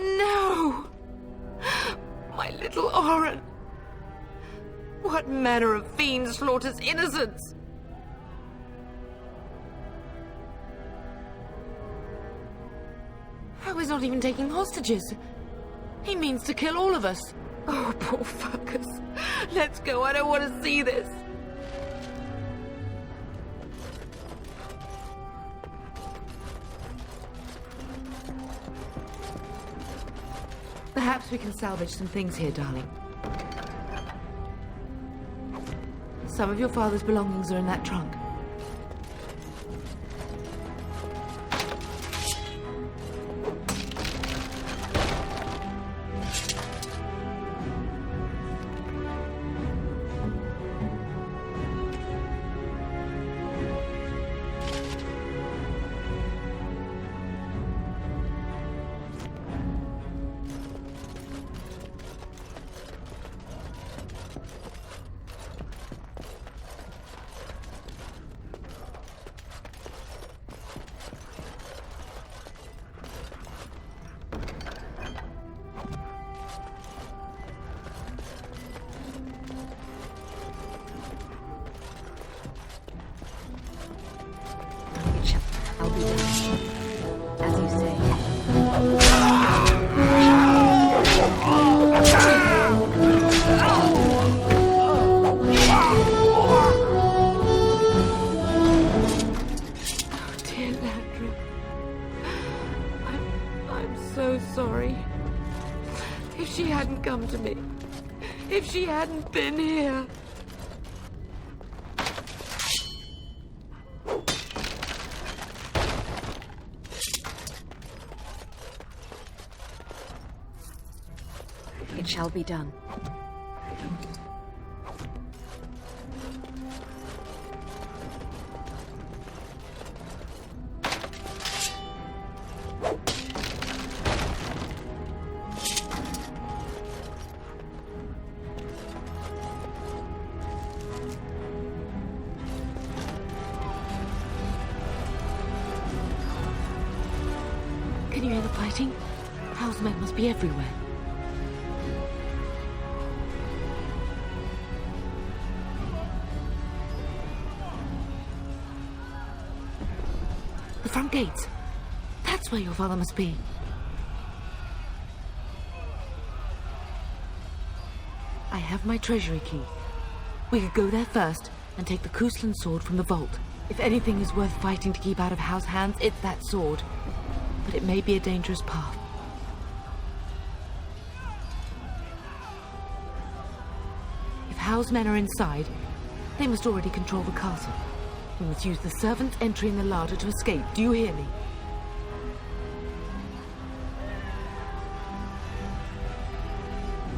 No! My little Oren! What manner of fiend slaughters innocents? Oh, he's not even taking hostages. He means to kill all of us. Oh, poor fuckers. Let's go, I don't want to see this. Perhaps we can salvage some things here, darling. Some of your father's belongings are in that trunk. I'll be done. As you say. Oh, dear Landry. I'm so sorry. If she hadn't come to me, if she hadn't been here. It shall be done. Can you hear the fighting? House men must be everywhere. The front gates. That's where your father must be. I have my treasury key. We could go there first and take the Kuslan sword from the vault. If anything is worth fighting to keep out of House hands, it's that sword. But it may be a dangerous path. If Howe's men are inside, they must already control the castle. We must use the servants entering the larder to escape. Do you hear me?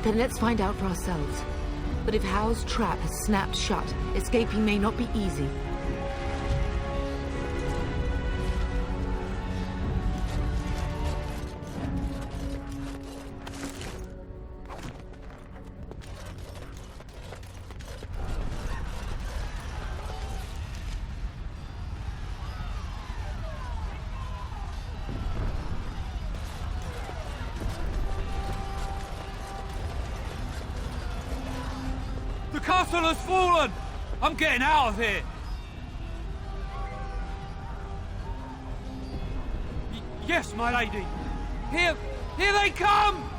Then let's find out for ourselves. But if Howe's trap has snapped shut, escaping may not be easy. The castle has fallen! I'm getting out of here! Yes, my lady! Here they come!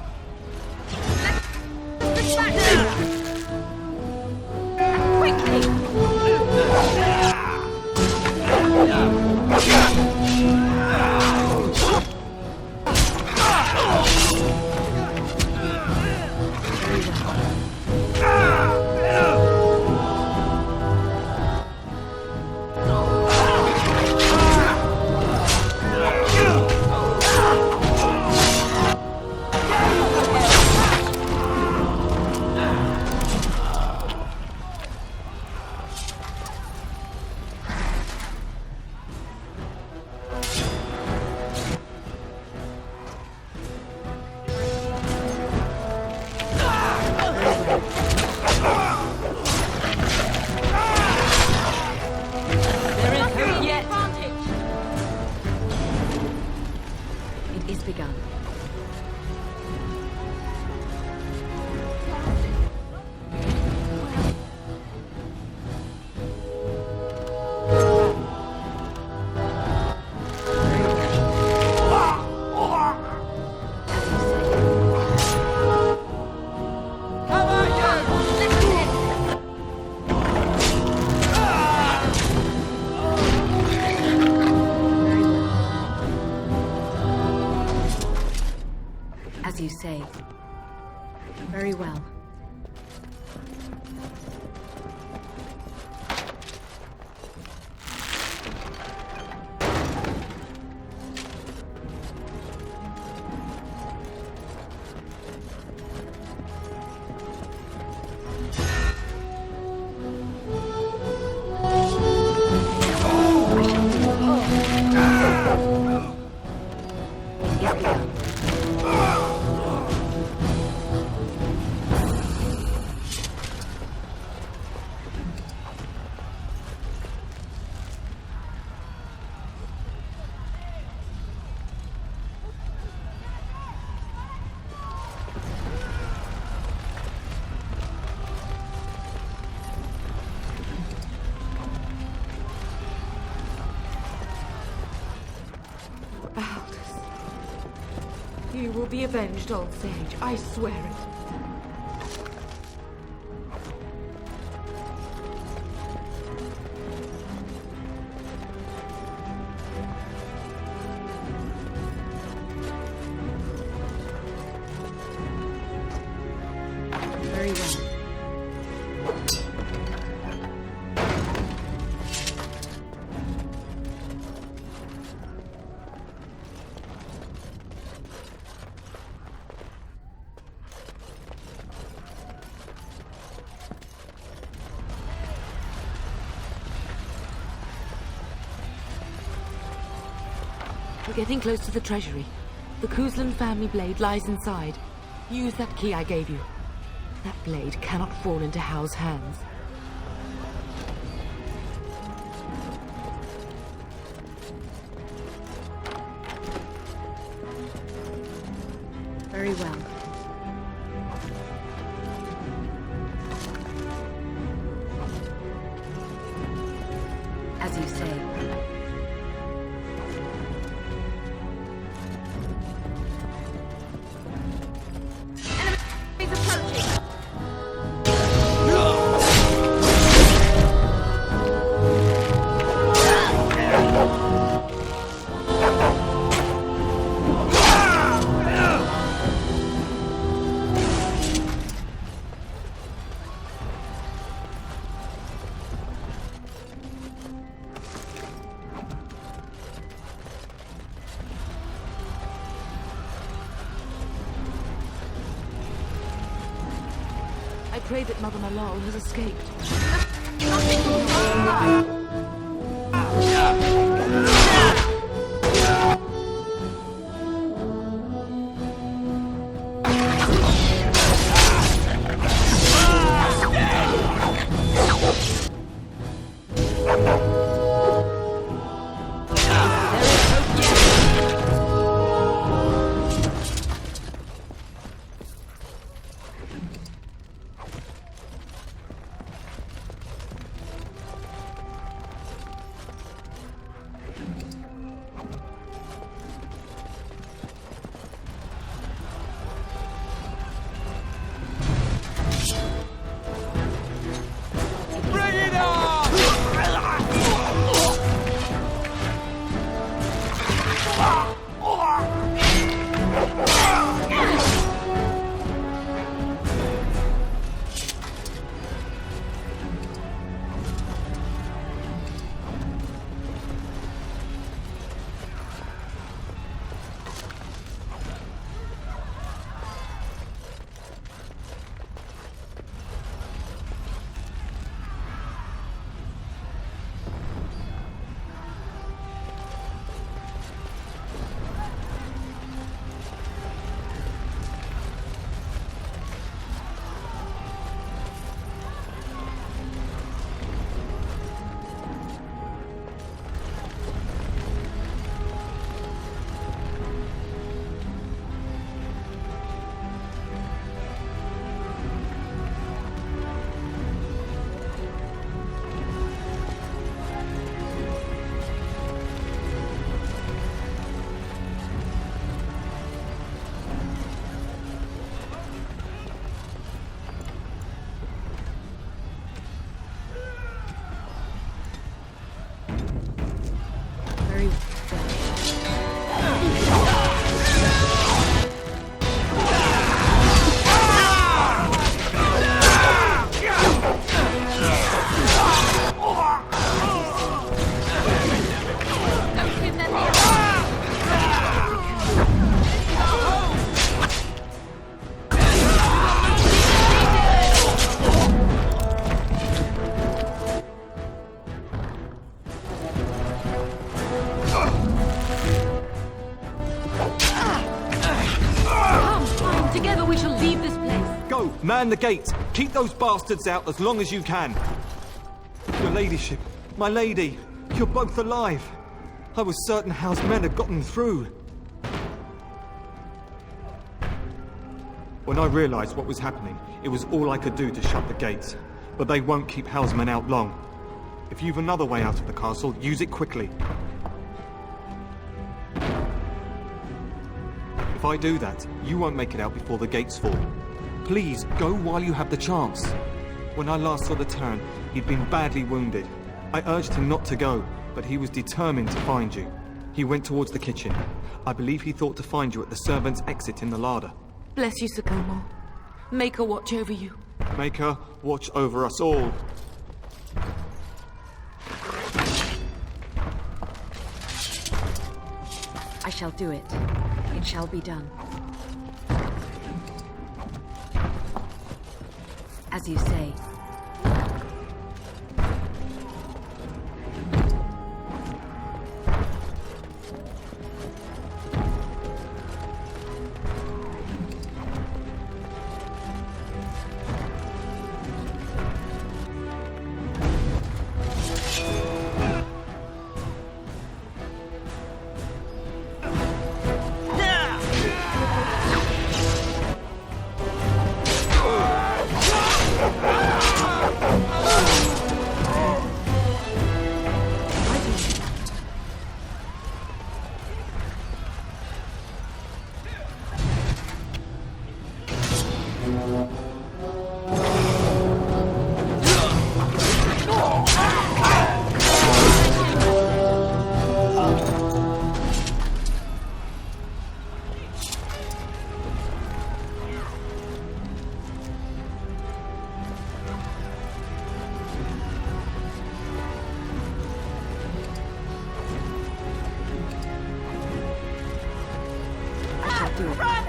It is begun. As you say. Very well. You will be avenged, old sage. I swear it. Very well. We're getting close to the treasury. The Kuzlan family blade lies inside. Use that key I gave you. That blade cannot fall into Hal's hands. Very well. As you say. I pray that Mother Malal has escaped. Man the gate! Keep those bastards out as long as you can! Your ladyship, my lady, you're both alive! I was certain Howe's men had gotten through. When I realized what was happening, it was all I could do to shut the gates. But they won't keep Howe's men out long. If you've another way out of the castle, use it quickly. If I do that, you won't make it out before the gates fall. Please, go while you have the chance. When I last saw the Terran, he'd been badly wounded. I urged him not to go, but he was determined to find you. He went towards the kitchen. I believe he thought to find you at the servants' exit in the larder. Bless you, Sir Gilmore. Make her watch over you. Make her watch over us all. I shall do it. It shall be done. As you say.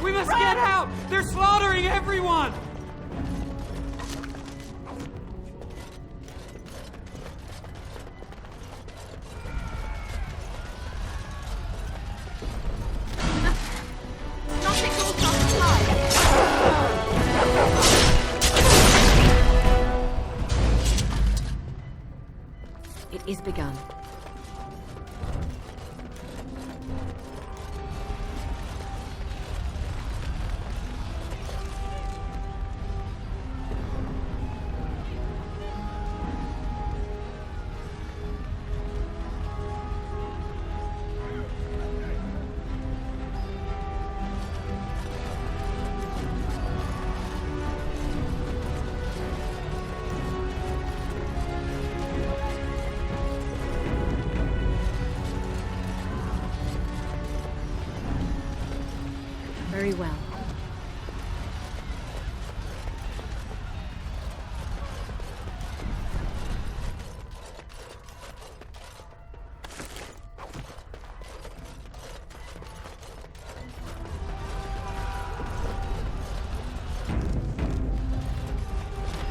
We must get out! They're slaughtering everyone! It is begun. Very well.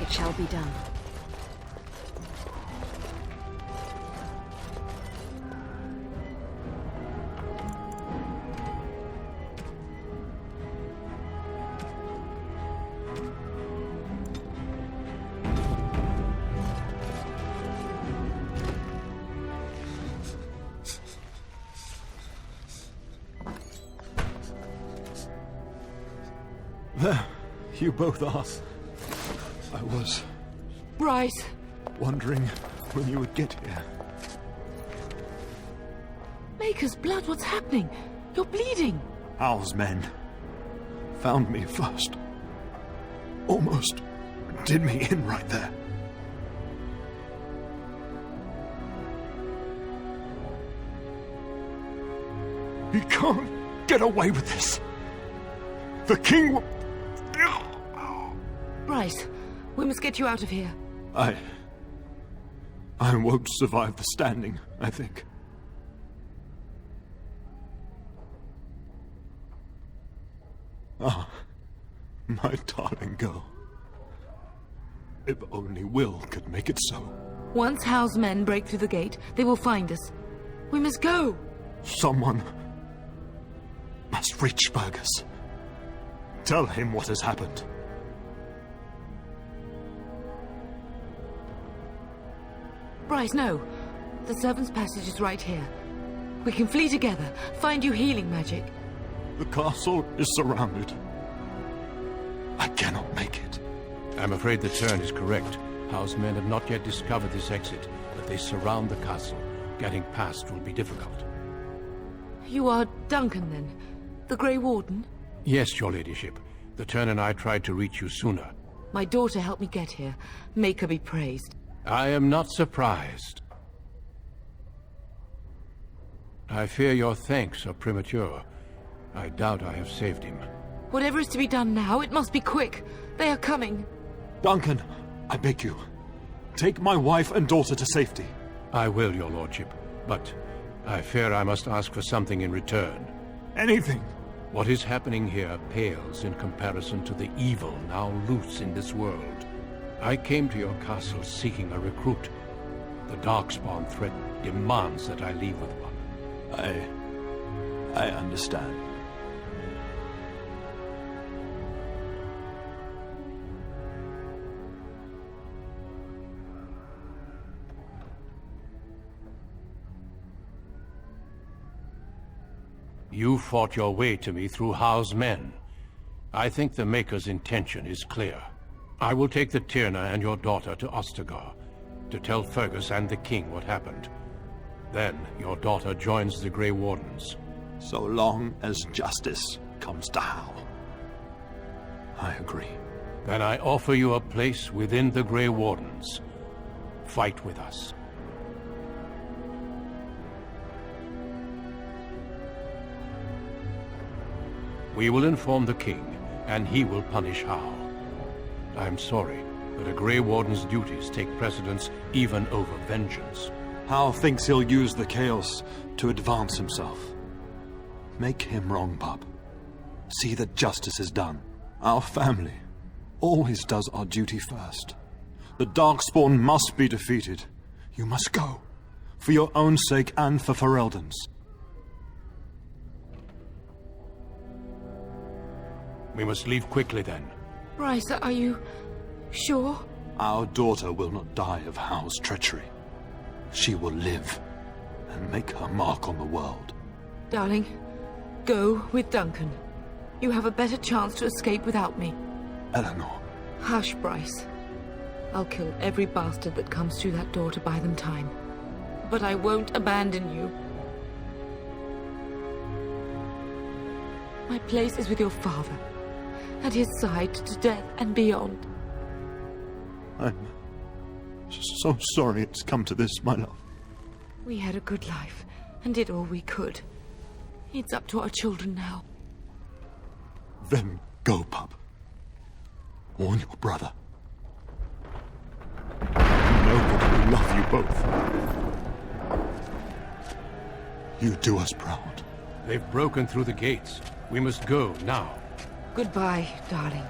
It shall be done. There, you both are. I was Bryce! wondering when you would get here. Maker's blood, what's happening? You're bleeding! Howe's men found me first. Almost did me in right there. You can't get away with this. The king will... Bryce, we must get you out of here. I won't survive the standing, I think. Ah, my darling girl. If only Will could make it so. Once Howe's men break through the gate, they will find us. We must go! Someone must reach Fergus. Tell him what has happened. Bryce, no. The servant's passage is right here. We can flee together, find you healing magic. The castle is surrounded. I cannot make it. I'm afraid the Turn is correct. House men have not yet discovered this exit, but they surround the castle. Getting past will be difficult. You are Duncan, then? The Grey Warden? Yes, your ladyship. The Turn and I tried to reach you sooner. My daughter helped me get here. Make her be praised. I am not surprised. I fear your thanks are premature. I doubt I have saved him. Whatever is to be done now, it must be quick. They are coming. Duncan, I beg you. Take my wife and daughter to safety. I will, your lordship, but I fear I must ask for something in return. Anything. What is happening here pales in comparison to the evil now loose in this world. I came to your castle seeking a recruit. The Darkspawn threat demands that I leave with one. I understand. You fought your way to me through Howe's men. I think the Maker's intention is clear. I will take the Tyrna and your daughter to Ostagar, to tell Fergus and the King what happened. Then your daughter joins the Grey Wardens. So long as justice comes to Howe. I agree. Then I offer you a place within the Grey Wardens. Fight with us. We will inform the King, and he will punish Howe. I'm sorry, but a Grey Warden's duties take precedence even over vengeance. Howe thinks he'll use the chaos to advance himself. Make him wrong, pup. See that justice is done. Our family always does our duty first. The Darkspawn must be defeated. You must go. For your own sake and for Ferelden's. We must leave quickly then. Bryce, are you sure? Our daughter will not die of Howe's treachery. She will live and make her mark on the world. Darling, go with Duncan. You have a better chance to escape without me. Eleanor. Hush, Bryce. I'll kill every bastard that comes through that door to buy them time. But I won't abandon you. My place is with your father. At his side to death and beyond. I'm so sorry it's come to this, my love. We had a good life and did all we could. It's up to our children now. Then go, pup. Warn your brother. You know that we love you both. You do us proud. They've broken through the gates. We must go now. Goodbye, darling.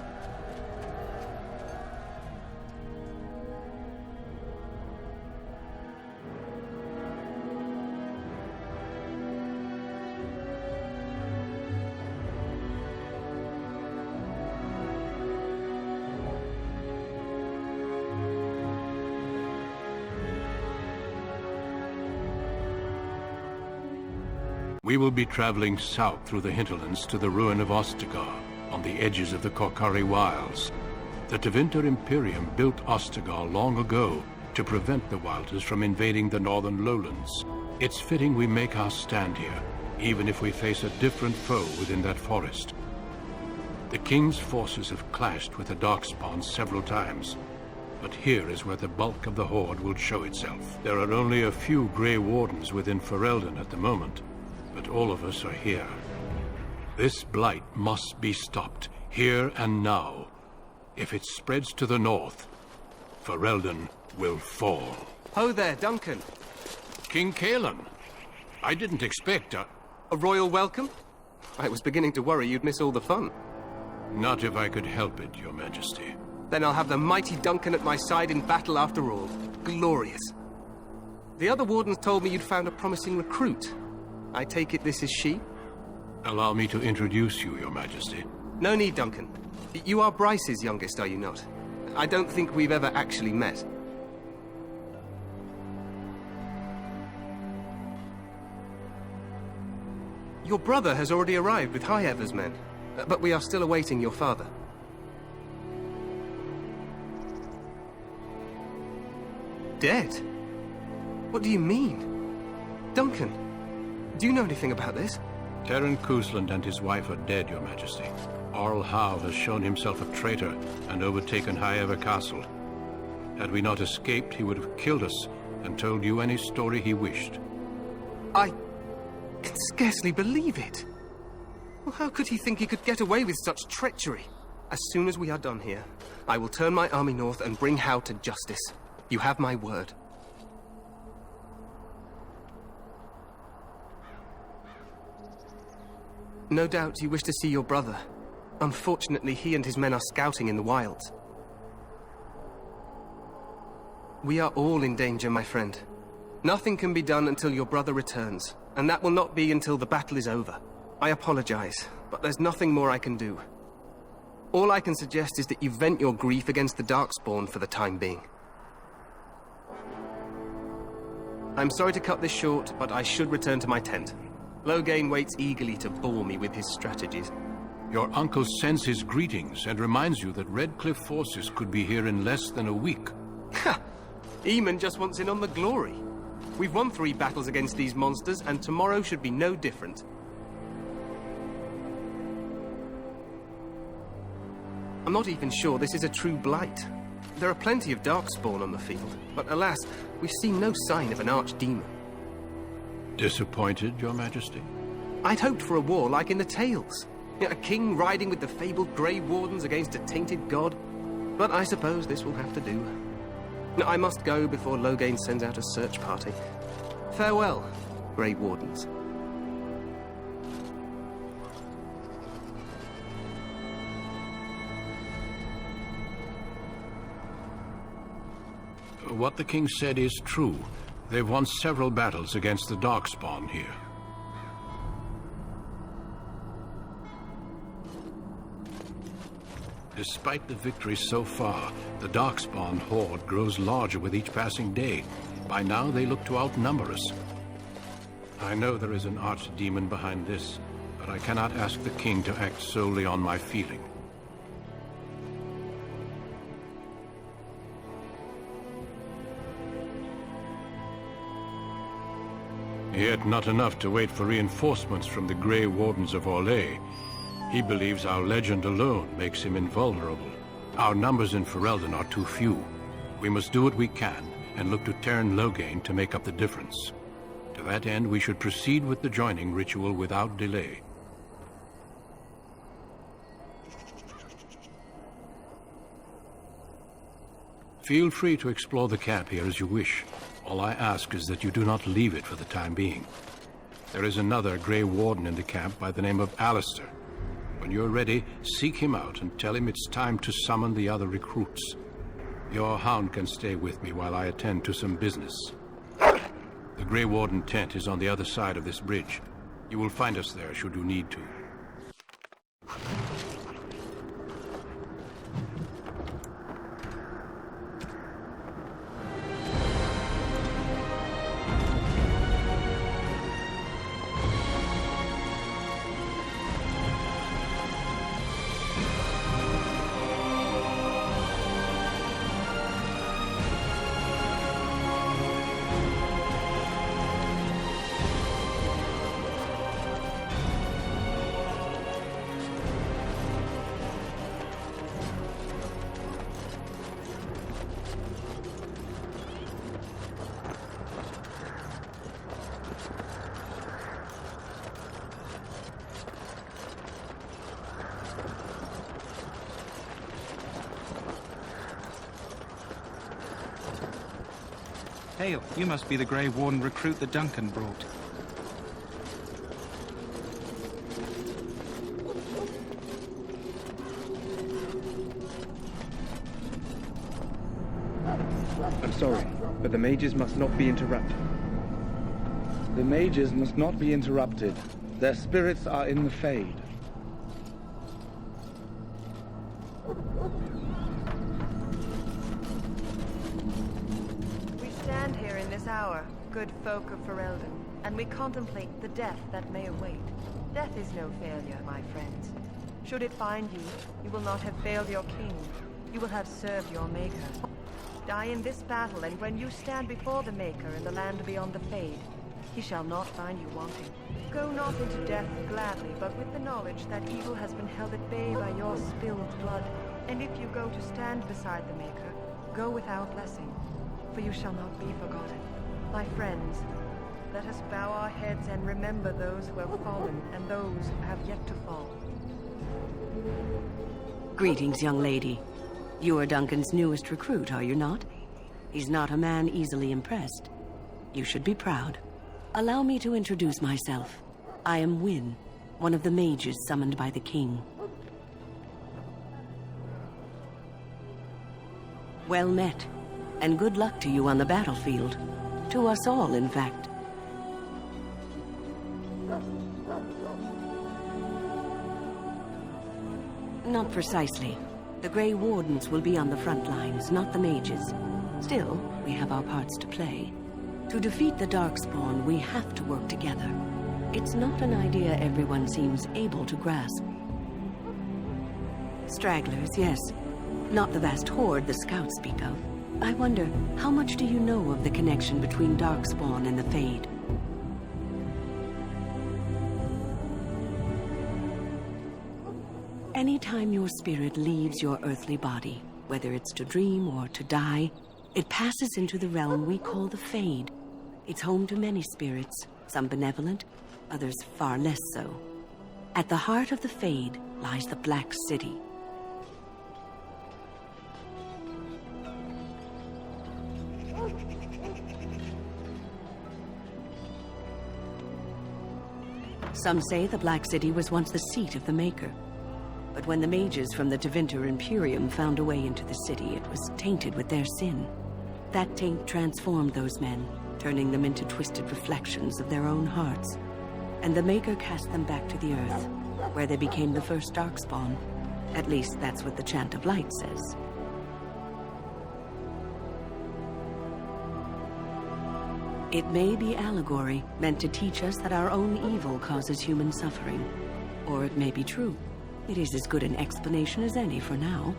We will be traveling south through the hinterlands to the ruin of Ostagar, on the edges of the Korcari Wilds. The Tevinter Imperium built Ostagar long ago to prevent the Wilders from invading the northern lowlands. It's fitting we make our stand here, even if we face a different foe within that forest. The King's forces have clashed with the Darkspawn several times, but here is where the bulk of the Horde will show itself. There are only a few Grey Wardens within Ferelden at the moment, but all of us are here. This blight must be stopped, here and now. If it spreads to the north, Ferelden will fall. Ho there, Duncan. King Cailan, I didn't expect A royal welcome? I was beginning to worry you'd miss all the fun. Not if I could help it, Your Majesty. Then I'll have the mighty Duncan at my side in battle after all. Glorious. The other wardens told me you'd found a promising recruit. I take it this is she? Allow me to introduce you, Your Majesty. No need, Duncan. You are Bryce's youngest, are you not? I don't think we've ever actually met. Your brother has already arrived with High-Ever's men, but we are still awaiting your father. Dead? What do you mean? Duncan, do you know anything about this? Terran Cousland and his wife are dead, Your Majesty. Arl Howe has shown himself a traitor and overtaken High-Ever Castle. Had we not escaped, he would have killed us and told you any story he wished. I can scarcely believe it. Well, how could he think he could get away with such treachery? As soon as we are done here, I will turn my army north and bring Howe to justice. You have my word. No doubt you wish to see your brother. Unfortunately, he and his men are scouting in the wilds. We are all in danger, my friend. Nothing can be done until your brother returns, and that will not be until the battle is over. I apologize, but there's nothing more I can do. All I can suggest is that you vent your grief against the Darkspawn for the time being. I'm sorry to cut this short, but I should return to my tent. Loghain waits eagerly to bore me with his strategies. Your uncle sends his greetings and reminds you that Redcliffe forces could be here in less than a week. Ha! Eamon just wants in on the glory. We've won 3 battles against these monsters, and tomorrow should be no different. I'm not even sure this is a true blight. There are plenty of Darkspawn on the field, but alas, we've seen no sign of an archdemon. Disappointed, Your Majesty? I'd hoped for a war like in the tales. A king riding with the fabled Grey Wardens against a tainted god. But I suppose this will have to do. I must go before Loghain sends out a search party. Farewell, Grey Wardens. What the king said is true. They've won several battles against the Darkspawn here. Despite the victories so far, the Darkspawn horde grows larger with each passing day. By now, they look to outnumber us. I know there is an archdemon behind this, but I cannot ask the king to act solely on my feeling. Yet not enough to wait for reinforcements from the Grey Wardens of Orlais. He believes our legend alone makes him invulnerable. Our numbers in Ferelden are too few. We must do what we can and look to Teyrn Loghain to make up the difference. To that end, we should proceed with the joining ritual without delay. Feel free to explore the camp here as you wish. All I ask is that you do not leave it for the time being. There is another Grey Warden in the camp by the name of Alistair. When you're ready, seek him out and tell him it's time to summon the other recruits. Your hound can stay with me while I attend to some business. The Grey Warden tent is on the other side of this bridge. You will find us there should you need to. Hail, you must be the Grey Warden recruit that Duncan brought. I'm sorry, but the mages must not be interrupted. The mages must not be interrupted. Their spirits are in the Fade. We stand here in this hour, good folk of Ferelden, and we contemplate the death that may await. Death is no failure, my friends. Should it find you, you will not have failed your king. You will have served your maker. Die in this battle, and when you stand before the Maker in the land beyond the Fade, he shall not find you wanting. Go not into death gladly, but with the knowledge that evil has been held at bay by your spilled blood. And if you go to stand beside the Maker, go without blessing, for you shall not be forgotten. My friends, let us bow our heads and remember those who have fallen and those who have yet to fall. Greetings, young lady. You are Duncan's newest recruit, are you not? He's not a man easily impressed. You should be proud. Allow me to introduce myself. I am Wynne, one of the mages summoned by the king. Well met, and good luck to you on the battlefield. To us all, in fact. Not precisely. The Grey Wardens will be on the front lines, not the mages. Still, we have our parts to play. To defeat the Darkspawn, we have to work together. It's not an idea everyone seems able to grasp. Stragglers, yes. Not the vast horde the scouts speak of. I wonder, how much do you know of the connection between Darkspawn and the Fade? Anytime your spirit leaves your earthly body, whether it's to dream or to die, it passes into the realm we call the Fade. It's home to many spirits, some benevolent, others far less so. At the heart of the Fade lies the Black City. Some say the Black City was once the seat of the Maker. But when the mages from the Tevinter Imperium found a way into the city, it was tainted with their sin. That taint transformed those men, turning them into twisted reflections of their own hearts. And the Maker cast them back to the Earth, where they became the first Darkspawn. At least that's what the Chant of Light says. It may be allegory, meant to teach us that our own evil causes human suffering. Or it may be true. It is as good an explanation as any for now.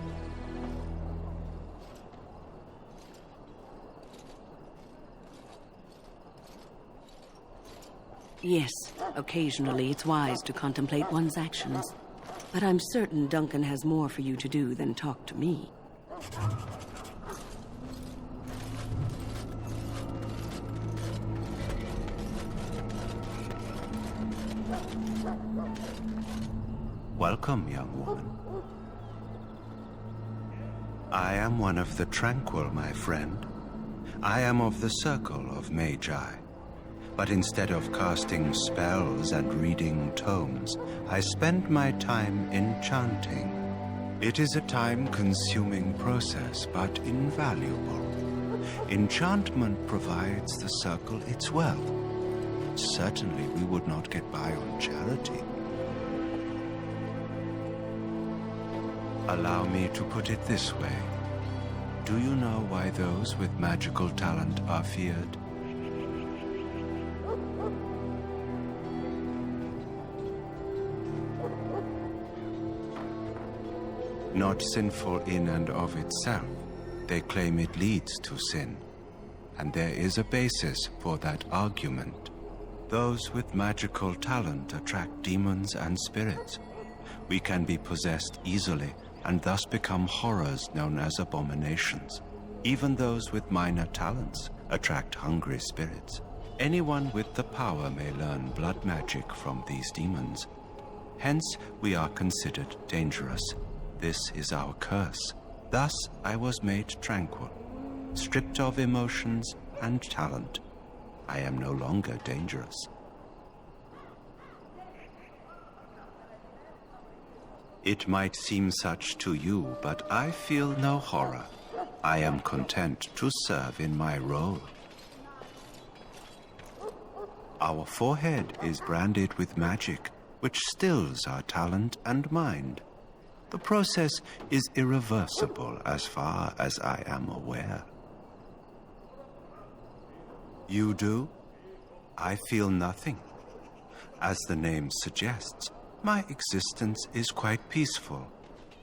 Yes, occasionally it's wise to contemplate one's actions. But I'm certain Duncan has more for you to do than talk to me. Welcome, young woman. I am one of the Tranquil, my friend. I am of the Circle of Magi. But instead of casting spells and reading tomes, I spend my time enchanting. It is a time-consuming process, but invaluable. Enchantment provides the Circle its wealth. Certainly we would not get by on charity. Allow me to put it this way. Do you know why those with magical talent are feared? Not sinful in and of itself. They claim it leads to sin. And there is a basis for that argument. Those with magical talent attract demons and spirits. We can be possessed easily, and thus become horrors known as abominations. Even those with minor talents attract hungry spirits. Anyone with the power may learn blood magic from these demons. Hence, we are considered dangerous. This is our curse. Thus, I was made tranquil, stripped of emotions and talent. I am no longer dangerous. It might seem such to you, but I feel no horror. I am content to serve in my role. Our forehead is branded with magic, which stills our talent and mind. The process is irreversible as far as I am aware. You do? I feel nothing. As the name suggests, my existence is quite peaceful.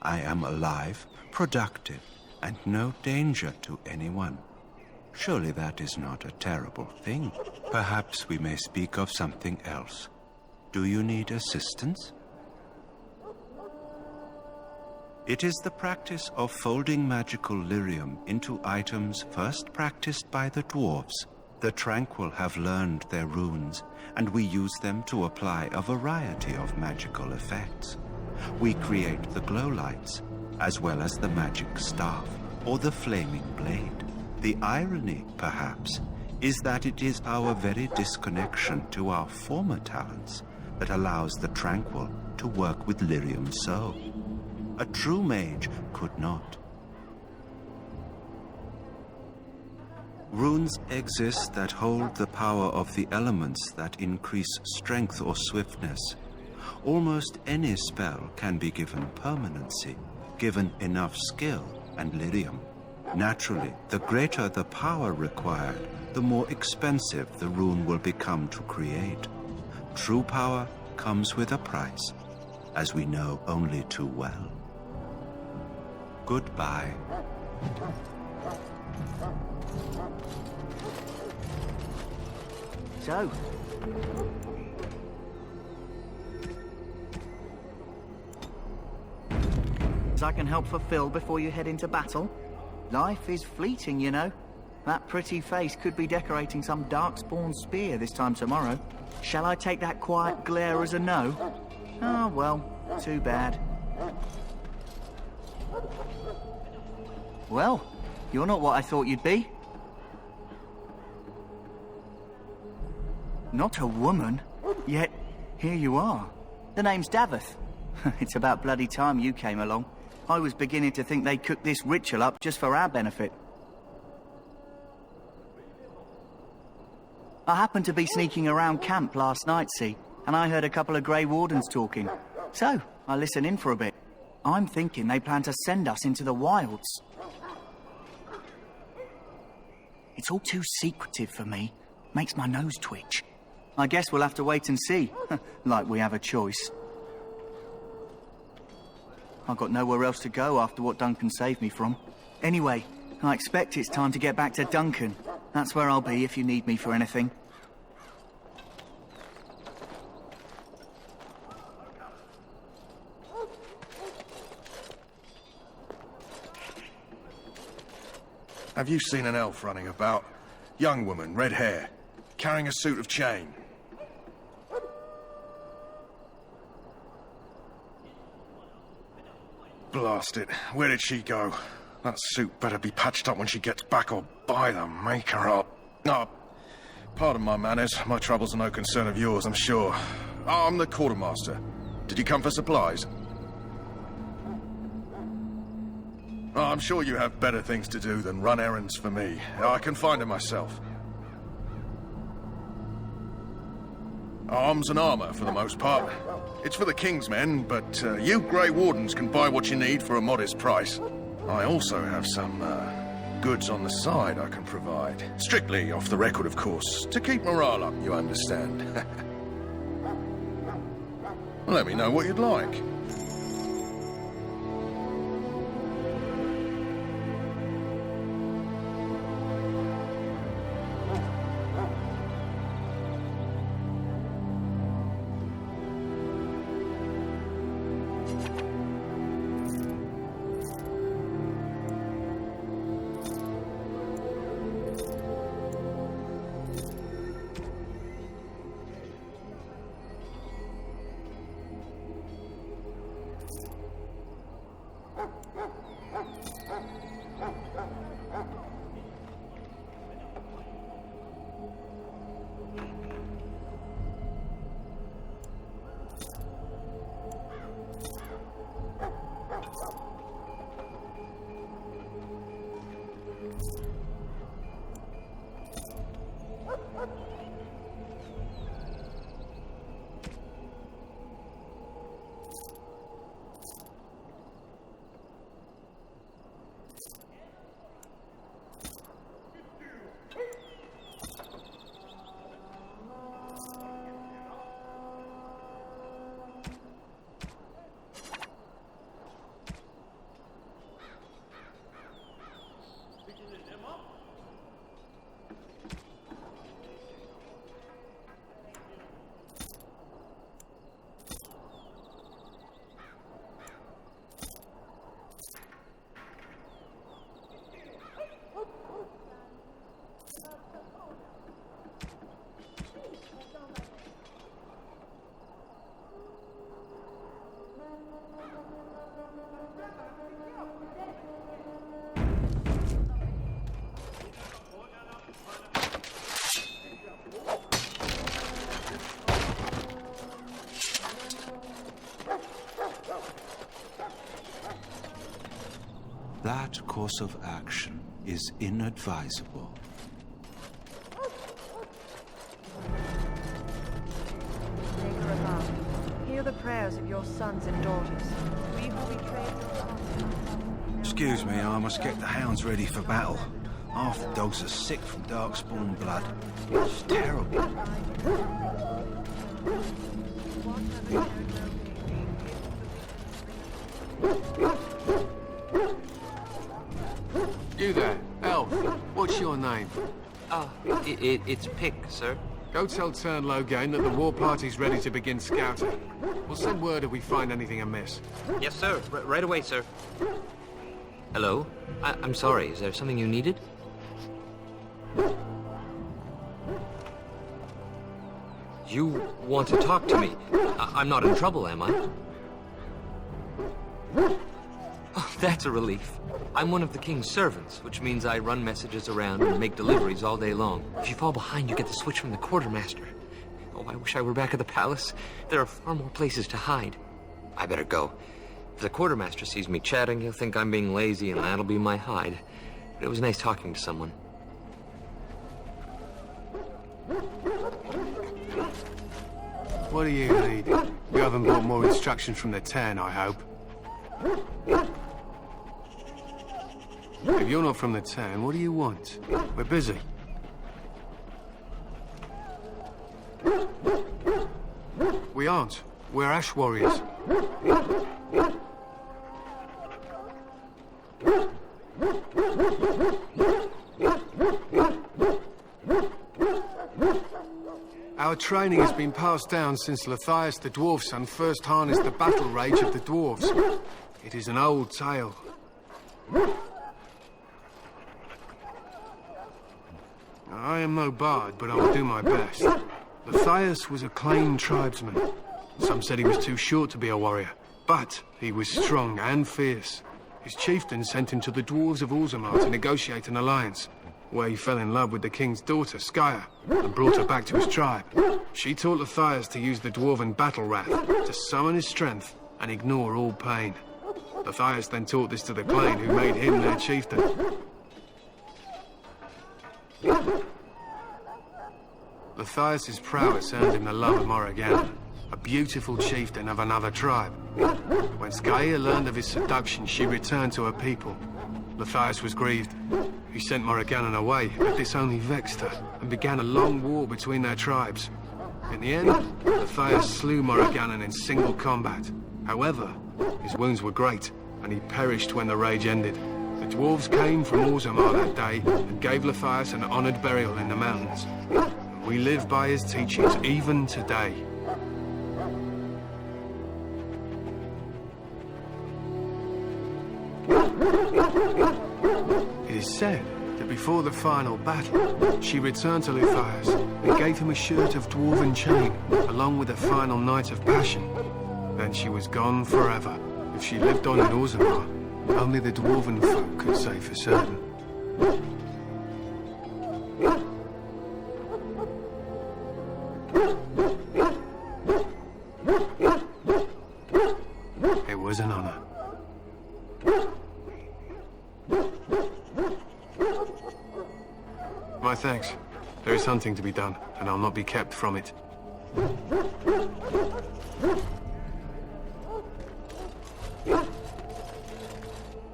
I am alive, productive, and no danger to anyone. Surely that is not a terrible thing. Perhaps we may speak of something else. Do you need assistance? It is the practice of folding magical lyrium into items first practiced by the dwarves. The Tranquil have learned their runes, and we use them to apply a variety of magical effects. We create the glow lights, as well as the magic staff, or the flaming blade. The irony, perhaps, is that it is our very disconnection to our former talents that allows the Tranquil to work with lyrium so. A true mage could not. Runes exist that hold the power of the elements that increase strength or swiftness. Almost any spell can be given permanency, given enough skill and lyrium. Naturally, the greater the power required, the more expensive the rune will become to create. True power comes with a price, as we know only too well. Goodbye. So, I can help fulfill before you head into battle. Life is fleeting, you know. That pretty face could be decorating some darkspawn spear this time tomorrow. Shall I take that quiet glare as a no? Oh, well, too bad. Well, you're not what I thought you'd be. Not a woman, yet here you are. The name's Daveth. It's about bloody time you came along. I was beginning to think they cooked this ritual up just for our benefit. I happened to be sneaking around camp last night, see, and I heard a couple of Grey Wardens talking. So, I listened in for a bit. I'm thinking they plan to send us into the wilds. It's all too secretive for me. Makes my nose twitch. I guess we'll have to wait and see. Like we have a choice. I've got nowhere else to go after what Duncan saved me from. Anyway, I expect it's time to get back to Duncan. That's where I'll be if you need me for anything. Have you seen an elf running about? Young woman, red hair, carrying a suit of chain. Blast it. Where did she go? That suit better be patched up when she gets back, or by the maker up. Oh, pardon my manners. My troubles are no concern of yours, I'm sure. Oh, I'm the quartermaster. Did you come for supplies? Oh, I'm sure you have better things to do than run errands for me. I can find them myself. Arms and armor, for the most part. It's for the King's men, but you Grey Wardens can buy what you need for a modest price. I also have some goods on the side I can provide. Strictly off the record, of course. To keep morale up, you understand. Let me know what you'd like. That course of action is inadvisable. Maker above, hear the prayers of your sons and daughters. We who betrayed your Excuse me, I must get the hounds ready for battle. Half the dogs are sick from darkspawn blood. It's terrible. You there, elf. What's your name? It's Pick, sir. Go tell Tern Loghain that the war party's ready to begin scouting. We'll send word if we find anything amiss. Yes, sir. Right away, sir. Hello? I'm sorry, is there something you needed? You want to talk to me? I'm not in trouble, am I? Oh, that's a relief. I'm one of the king's servants, which means I run messages around and make deliveries all day long. If you fall behind, you get the switch from the quartermaster. Oh, I wish I were back at the palace. There are far more places to hide. I better go. If the quartermaster sees me chatting, he'll think I'm being lazy, and that'll be my hide. But it was nice talking to someone. What do you need? You haven't brought more instructions from the Tern, I hope. If you're not from the Tern, what do you want? We're busy. We aren't. We're Ash Warriors. Our training has been passed down since Lathias the Dwarf Son first harnessed the battle rage of the dwarves. It is an old tale. I am no bard, but I will do my best. Lathias was a claimed tribesman. Some said he was too short to be a warrior, but he was strong and fierce. His chieftain sent him to the dwarves of Orzammar to negotiate an alliance, where he fell in love with the king's daughter, Skya, and brought her back to his tribe. She taught Lathias to use the dwarven battle wrath to summon his strength and ignore all pain. Lathias then taught this to the Clane, who made him their chieftain. Lathias' prowess earned him the love of Morrigannon, a beautiful chieftain of another tribe. When Skya learned of his seduction, she returned to her people. Lathias was grieved. He sent Morrigannon away, but this only vexed her, and began a long war between their tribes. In the end, Lathias slew Morrigannon in single combat. However, his wounds were great, and he perished when the rage ended. The dwarves came from Orzammar that day, and gave Lathias an honoured burial in the mountains. We live by his teachings even today. It is said that before the final battle, she returned to Lathias and gave him a shirt of dwarven chain, along with a final night of passion. Then she was gone forever. If she lived on in Orzammar, only the dwarven folk could say for certain. It was an honor. My thanks. There is hunting to be done, and I'll not be kept from it.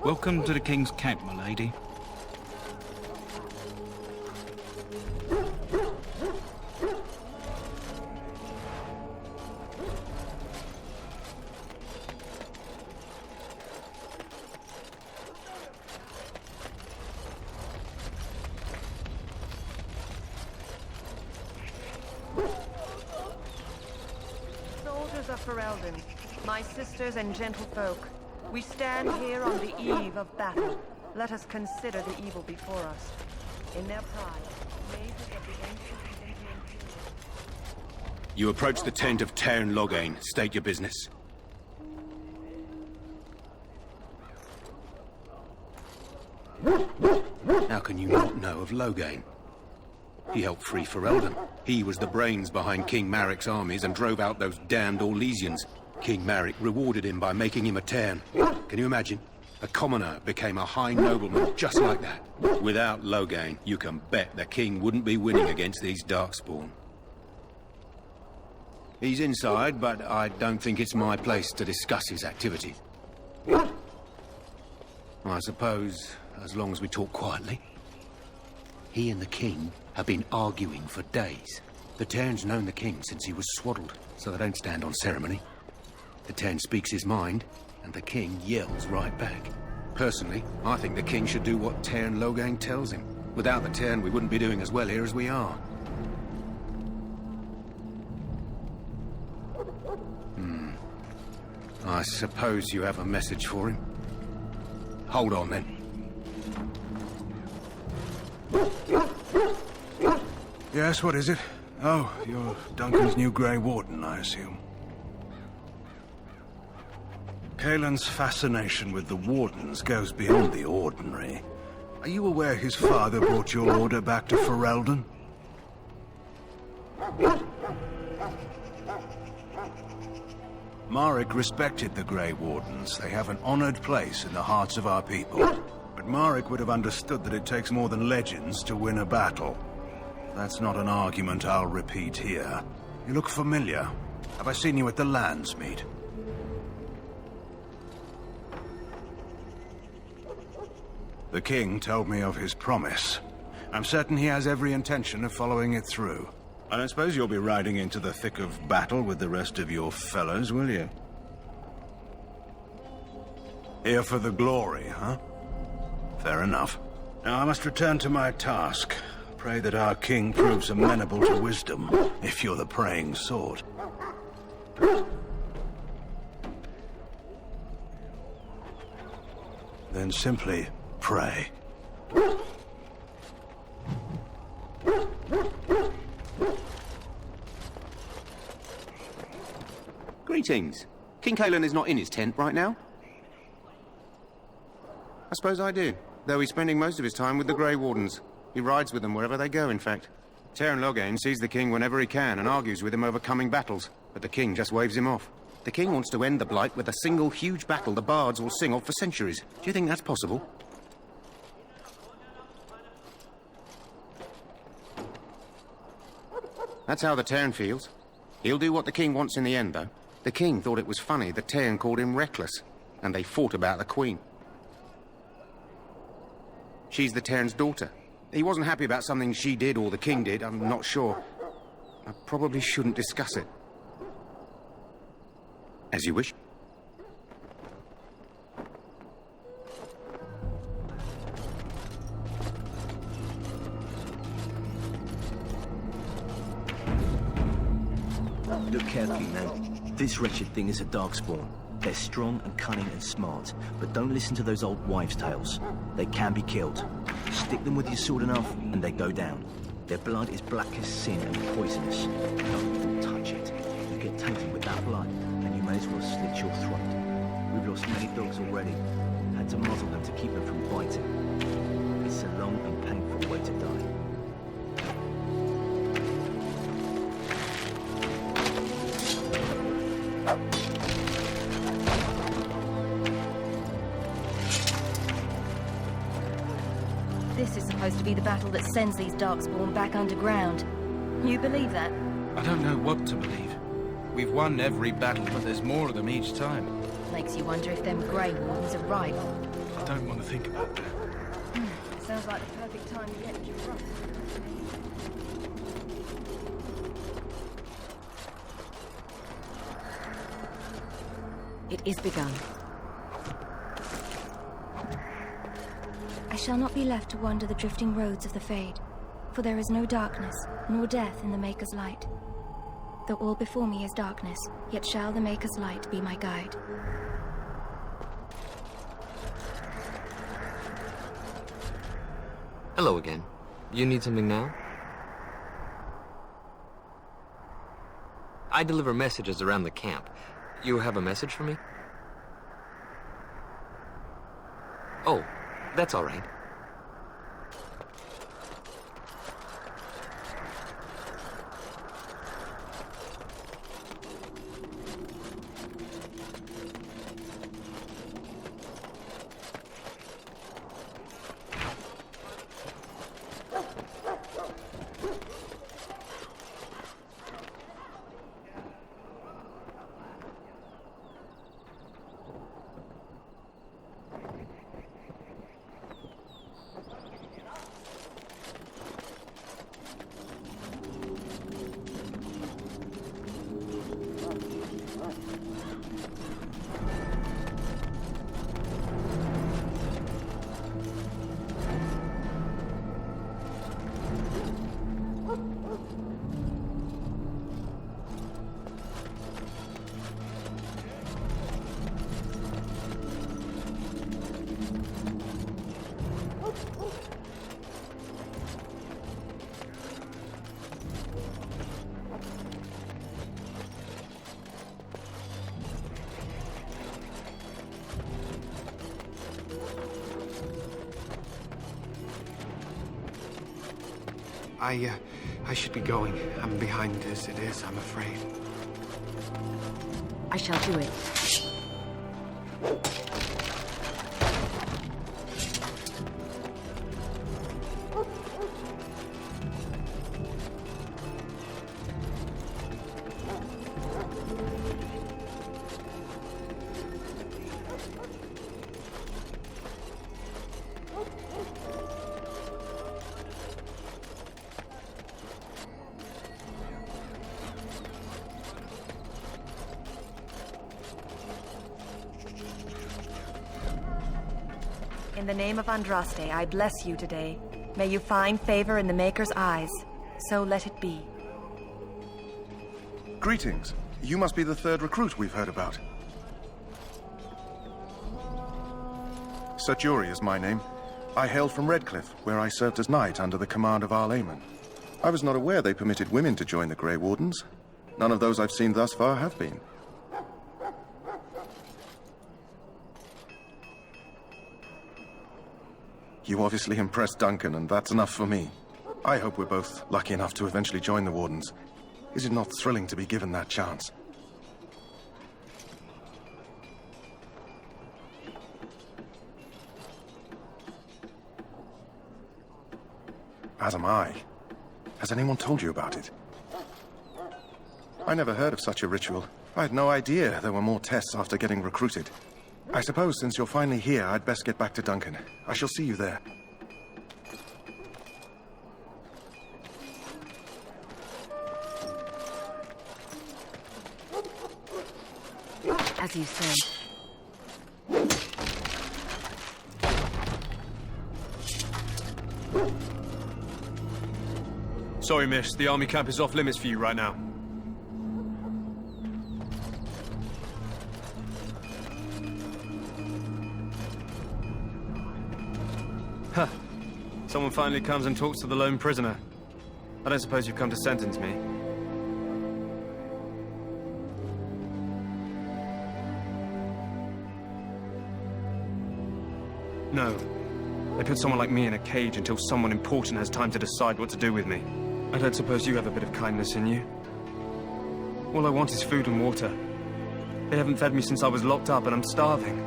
Welcome to the King's camp, my lady. Soldiers of Ferelden, my sisters and gentlefolk, we stand here on the eve of battle. Let us consider the evil before us. In their pride, mages of the ancient Tevinter Imperium. You approach the tent of Tern Loghain. State your business. How can you not know of Loghain? He helped free Ferelden. He was the brains behind King Maric's armies and drove out those damned Orlesians. King Maric rewarded him by making him a Tern. Can you imagine? A commoner became a high nobleman just like that. Without Loghain, you can bet the king wouldn't be winning against these Darkspawn. He's inside, but I don't think it's my place to discuss his activities. I suppose, as long as we talk quietly. He and the king have been arguing for days. The Tairen's known the king since he was swaddled, so they don't stand on ceremony. The Tairen speaks his mind, and the king yells right back. Personally, I think the king should do what Tairen Loghain tells him. Without the Tairen, we wouldn't be doing as well here as we are. I suppose you have a message for him. Hold on, then. Yes, what is it? Oh, you're Duncan's new Grey Warden, I assume. Cailan's fascination with the Wardens goes beyond the ordinary. Are you aware his father brought your order back to Ferelden? Marek respected the Grey Wardens. They have an honored place in the hearts of our people. But Marek would have understood that it takes more than legends to win a battle. That's not an argument I'll repeat here. You look familiar. Have I seen you at the Landsmeet? The king told me of his promise. I'm certain he has every intention of following it through. I don't suppose you'll be riding into the thick of battle with the rest of your fellows, will you? Here for the glory, huh? Fair enough. Now I must return to my task. Pray that our king proves amenable to wisdom, if you're the praying sort. Then simply pray. Greetings. King Cailan is not in his tent right now? I suppose I do, though he's spending most of his time with the Grey Wardens. He rides with them wherever they go, in fact. Tairen Loghain sees the king whenever he can and argues with him over coming battles, but the king just waves him off. The king wants to end the Blight with a single huge battle the bards will sing of for centuries. Do you think that's possible? That's how the Tairen feels. He'll do what the king wants in the end, though. The king thought it was funny the Tairen called him reckless, and they fought about the queen. She's the Tairen's daughter. He wasn't happy about something she did or the king did, I'm not sure. I probably shouldn't discuss it. As you wish. Look carefully, man. This wretched thing is a Darkspawn. They're strong and cunning and smart, but don't listen to those old wives' tales. They can be killed. Stick them with your sword enough, and they go down. Their blood is black as sin and poisonous. Don't even touch it. You get tainted with that blood, and you may as well slit your throat. We've lost many dogs already. Had to muzzle them to keep them from biting. It's a long and painful way to die. This is supposed to be the battle that sends these Darkspawn back underground. You believe that? I don't know what to believe. We've won every battle, but there's more of them each time. Makes you wonder if them Grey Wardens are right. I don't want to think about that. Sounds like the perfect time to get you right. It is begun. I shall not be left to wander the drifting roads of the Fade, for there is no darkness, nor death in the Maker's light. Though all before me is darkness, yet shall the Maker's light be my guide. Hello again. You need something now? I deliver messages around the camp. You have a message for me? Oh, that's all right. I should be going. I'm behind as it is, I'm afraid. I shall do it. In the name of Andraste, I bless you today. May you find favor in the Maker's eyes. So let it be. Greetings. You must be the third recruit we've heard about. Serjuri is my name. I hail from Redcliffe, where I served as knight under the command of Arl Eamon. I was not aware they permitted women to join the Grey Wardens. None of those I've seen thus far have been. You obviously impressed Duncan, and that's enough for me. I hope we're both lucky enough to eventually join the Wardens. Is it not thrilling to be given that chance? As am I. Has anyone told you about it? I never heard of such a ritual. I had no idea there were more tests after getting recruited. I suppose since you're finally here, I'd best get back to Duncan. I shall see you there. As you say. Sorry, miss. The army camp is off limits for you right now. Huh. Someone finally comes and talks to the lone prisoner. I don't suppose you've come to sentence me. No. They put someone like me in a cage until someone important has time to decide what to do with me. I don't suppose you have a bit of kindness in you. All I want is food and water. They haven't fed me since I was locked up and I'm starving.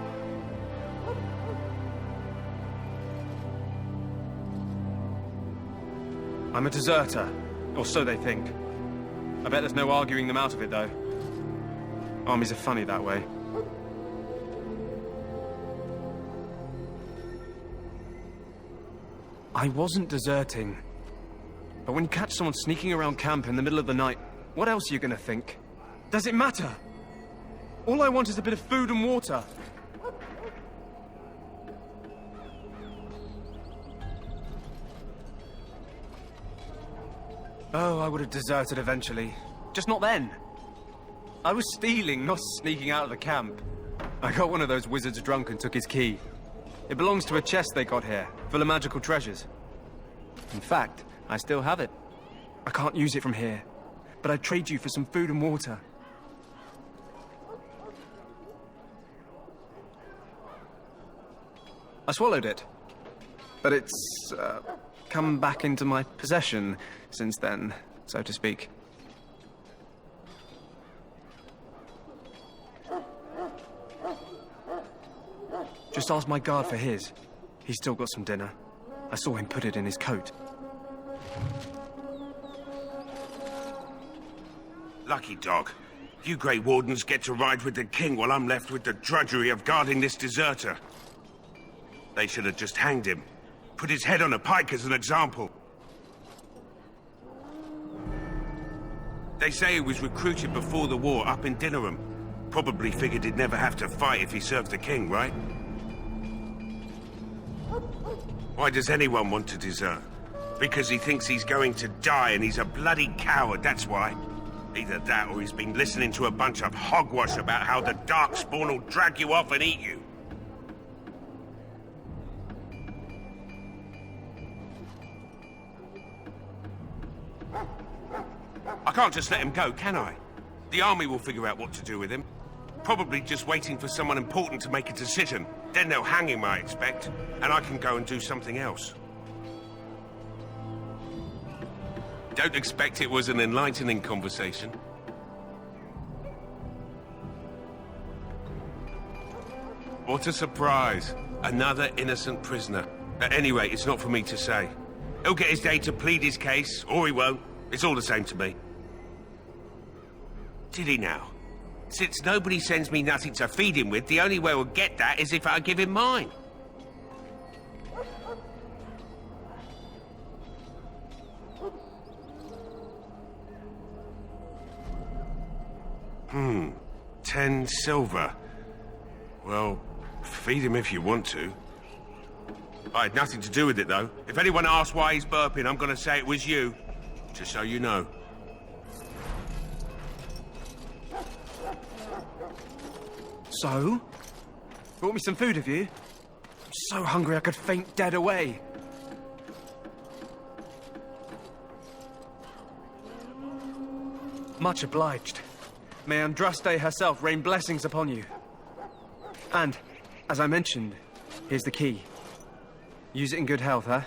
I'm a deserter, or so they think. I bet there's no arguing them out of it, though. Armies are funny that way. I wasn't deserting. But when you catch someone sneaking around camp in the middle of the night, what else are you gonna think? Does it matter? All I want is a bit of food and water. Oh, I would have deserted eventually. Just not then. I was stealing, not sneaking out of the camp. I got one of those wizards drunk and took his key. It belongs to a chest they got here, full of magical treasures. In fact, I still have it. I can't use it from here, but I'd trade you for some food and water. I swallowed it, but it's come back into my possession since then, so to speak. Just ask my guard for his. He's still got some dinner. I saw him put it in his coat. Lucky dog. You Grey Wardens get to ride with the king while I'm left with the drudgery of guarding this deserter. They should have just hanged him. Put his head on a pike as an example. They say he was recruited before the war up in Dinnerham. Probably figured he'd never have to fight if he served the king, right? Why does anyone want to desert? Because he thinks he's going to die and he's a bloody coward, that's why. Either that or he's been listening to a bunch of hogwash about how the Darkspawn will drag you off and eat you. I can't just let him go, can I? The army will figure out what to do with him. Probably just waiting for someone important to make a decision. Then they'll hang him, I expect. And I can go and do something else. Don't expect it was an enlightening conversation. What a surprise. Another innocent prisoner. At any rate, it's not for me to say. He'll get his day to plead his case, or he won't. It's all the same to me. Did he now? Since nobody sends me nothing to feed him with, the only way we'll get that is if I give him mine. Hmm. 10 silver. Well, feed him if you want to. I had nothing to do with it, though. If anyone asks why he's burping, I'm gonna say it was you. Just so you know. So? Brought me some food, have you? I'm so hungry I could faint dead away. Much obliged. May Andraste herself rain blessings upon you. And, as I mentioned, here's the key. Use it in good health, huh?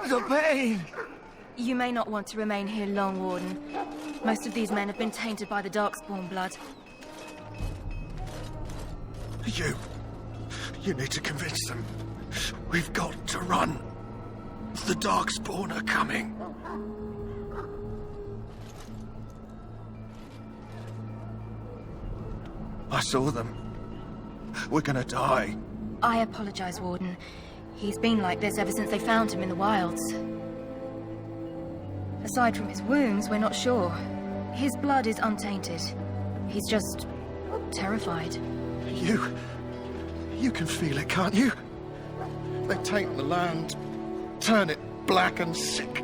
The pain! You may not want to remain here long, Warden. Most of these men have been tainted by the Darkspawn blood. You need to convince them. We've got to run. The Darkspawn are coming. I saw them. We're gonna die. I apologize, Warden. He's been like this ever since they found him in the wilds. Aside from his wounds, we're not sure. His blood is untainted. He's just terrified. You can feel it, can't you? They taint the land, turn it black and sick.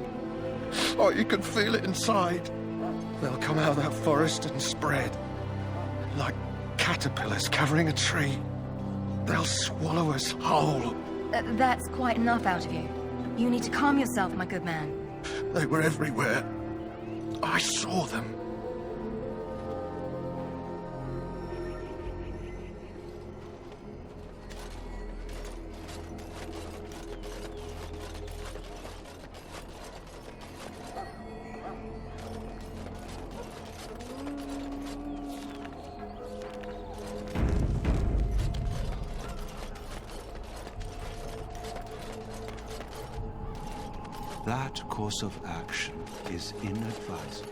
Oh, you can feel it inside. They'll come out of that forest and spread. Like caterpillars covering a tree. They'll swallow us whole. That's quite enough out of you. You need to calm yourself, my good man. They were everywhere. I saw them. That course of action is inadvisable.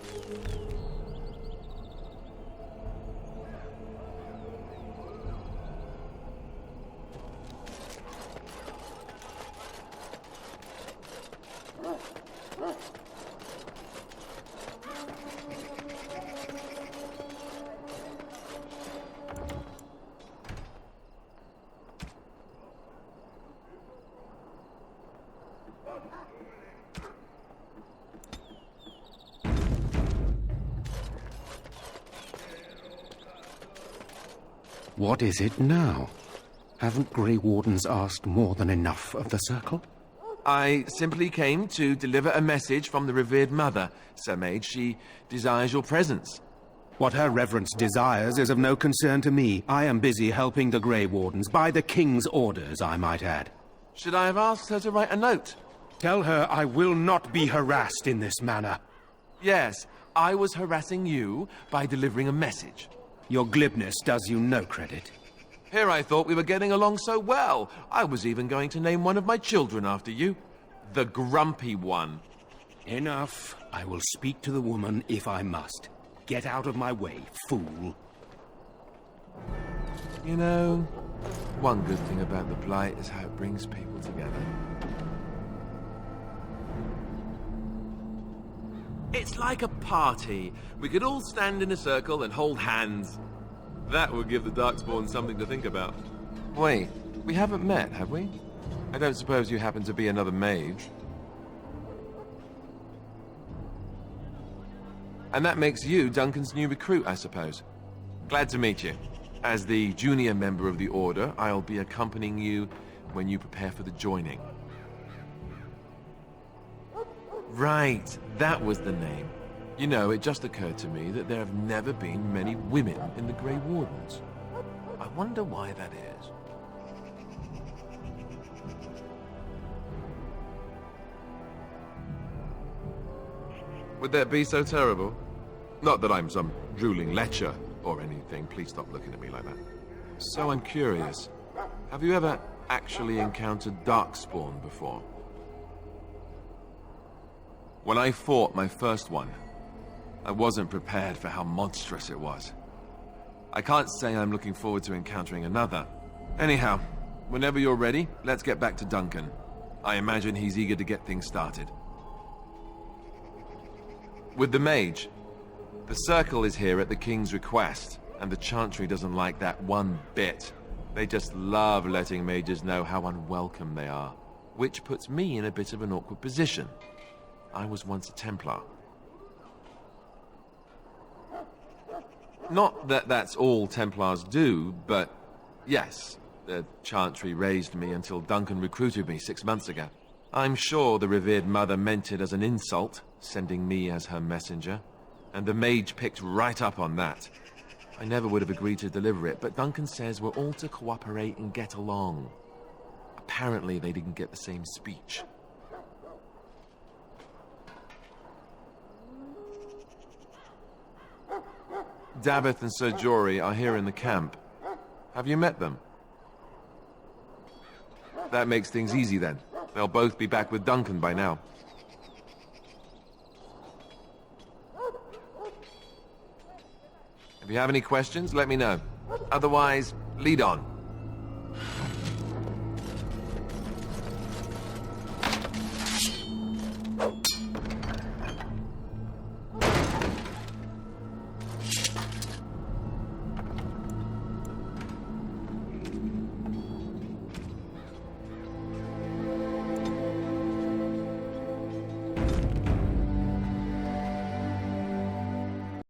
What is it now? Haven't Grey Wardens asked more than enough of the Circle? I simply came to deliver a message from the revered mother, Sir Mage. She desires your presence. What her reverence desires is of no concern to me. I am busy helping the Grey Wardens, by the King's orders, I might add. Should I have asked her to write a note? Tell her I will not be harassed in this manner. Yes, I was harassing you by delivering a message. Your glibness does you no credit. Here I thought we were getting along so well. I was even going to name one of my children after you. The Grumpy One. Enough. I will speak to the woman if I must. Get out of my way, fool. You know, one good thing about the Blight is how it brings people together. It's like a party. We could all stand in a circle and hold hands. That would give the Darkspawn something to think about. Wait, we haven't met, have we? I don't suppose you happen to be another mage. And that makes you Duncan's new recruit, I suppose. Glad to meet you. As the junior member of the Order, I'll be accompanying you when you prepare for the joining. Right, that was the name. You know, it just occurred to me that there have never been many women in the Grey Wardens. I wonder why that is. Would that be so terrible? Not that I'm some drooling lecher or anything. Please stop looking at me like that. So I'm curious. Have you ever actually encountered Darkspawn before? When I fought my first one, I wasn't prepared for how monstrous it was. I can't say I'm looking forward to encountering another. Anyhow, whenever you're ready, let's get back to Duncan. I imagine he's eager to get things started. With the mage, the Circle is here at the King's request, and the Chantry doesn't like that one bit. They just love letting mages know how unwelcome they are, which puts me in a bit of an awkward position. I was once a Templar. Not that that's all Templars do, but yes, the Chantry raised me until Duncan recruited me 6 months ago. I'm sure the revered mother meant it as an insult, sending me as her messenger, and the mage picked right up on that. I never would have agreed to deliver it, but Duncan says we're all to cooperate and get along. Apparently they didn't get the same speech. Daveth and Sir Jory are here in the camp. Have you met them? That makes things easy then. They'll both be back with Duncan by now. If you have any questions, let me know. Otherwise, lead on.